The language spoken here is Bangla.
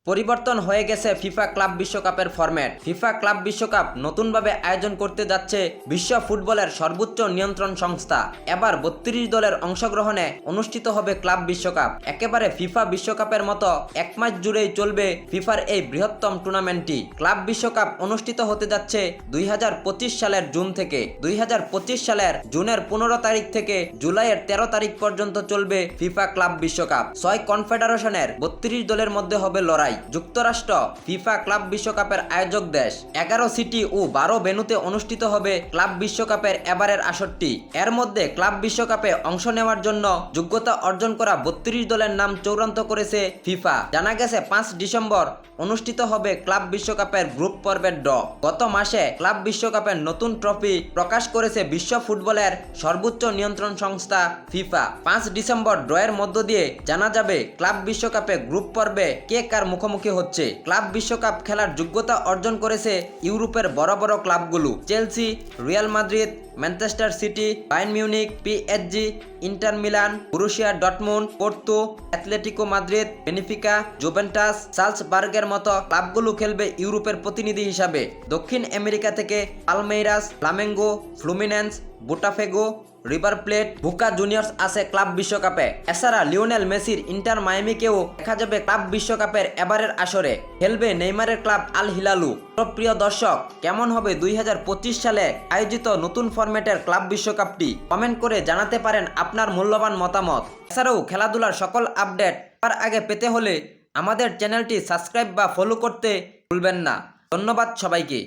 পরিবর্তন হয়ে গেছে ফিফা ক্লাব বিশ্বকাপের ফরম্যাট। ফিফা ক্লাব বিশ্বকাপ নতুনভাবে আয়োজন করতে যাচ্ছে বিশ্ব ফুটবলের সর্বোচ্চ নিয়ন্ত্রণ সংস্থা। এবার 32 দলের অংশগ্রহণে অনুষ্ঠিত হবে ক্লাব বিশ্বকাপ। একেবারে ফিফা বিশ্বকাপের মতো এক মাস জুড়েই চলবে ফিফার এই বৃহত্তম টুর্নামেন্টটি। ক্লাব বিশ্বকাপ অনুষ্ঠিত হতে যাচ্ছে 2025 সালের জুন থেকে। 2025 সালের জুনের 15 তারিখ থেকে জুলাইয়ের 13 তারিখ পর্যন্ত চলবে ফিফা ক্লাব বিশ্বকাপ। 6 কনফেডারেশনের 32 দলের মধ্যে হবে লড়াই। যুক্তরাষ্ট্র ফিফা ক্লাব বিশ্বকাপের আয়োজক দেশ। 11 সিটি ও 12 ভেন্যুতে অনুষ্ঠিত হবে ক্লাব বিশ্বকাপের এবারের আসরটি। এর মধ্যে ক্লাব বিশ্বকাপে অংশ নেওয়ার জন্য যোগ্যতা অর্জন করা 32 দলের নাম চূড়ান্ত করেছে ফিফা। জানা গেছে 5 ডিসেম্বর অনুষ্ঠিত হবে ক্লাব বিশ্বকাপের গ্রুপ পর্বের ড্র। গত মাসে ক্লাব বিশ্বকাপের নতুন ট্রফি প্রকাশ করেছে বিশ্ব ফুটবলের সর্বোচ্চ নিয়ন্ত্রণ সংস্থা ফিফা। 5 ডিসেম্বর ড্রয়ের মধ্য দিয়ে জানা যাবে ক্লাব বিশ্বকাপে গ্রুপ পর্বে কে কার মুখোমুখি হচ্ছে। ক্লাব বিশ্বকাপ খেলার যোগ্যতা অর্জন করেছে ইউরোপের বড় বড় ক্লাবগুলো: Chelsea, Real Madrid, Manchester City, Bayern Munich, PSG, Inter Milan, Borussia Dortmund, Porto, Atletico Madrid, Benfica, Juventus, সালজবার্গের মতো ক্লাবগুলো খেলবে ইউরোপের প্রতিনিধি হিসাবে। দক্ষিণ আমেরিকা থেকে Palmeiras, Flamengo, Fluminense, Botafogo, River Plate, Boca Juniors আছে ক্লাব বিশ্বকাপে। এছাড়া লিওনেল মেসির ইন্টার মায়ামিকেও দেখা যাবে ক্লাব বিশ্বকাপের এবারের আসরে। খেলবে নেইমারের ক্লাব আল হিলালু। প্রিয় দর্শক, কেমন হবে 2025 সালে আয়োজিত নতুন ফরম্যাটের ক্লাব বিশ্বকাপটি? কমেন্ট করে জানাতে পারেন আপনার মূল্যবান মতামত। এছাড়াও খেলাধুলার সকল আপডেট সবার আগে পেতে হলে আমাদের চ্যানেলটি সাবস্ক্রাইব বা ফলো করতে ভুলবেন না। ধন্যবাদ সবাইকে।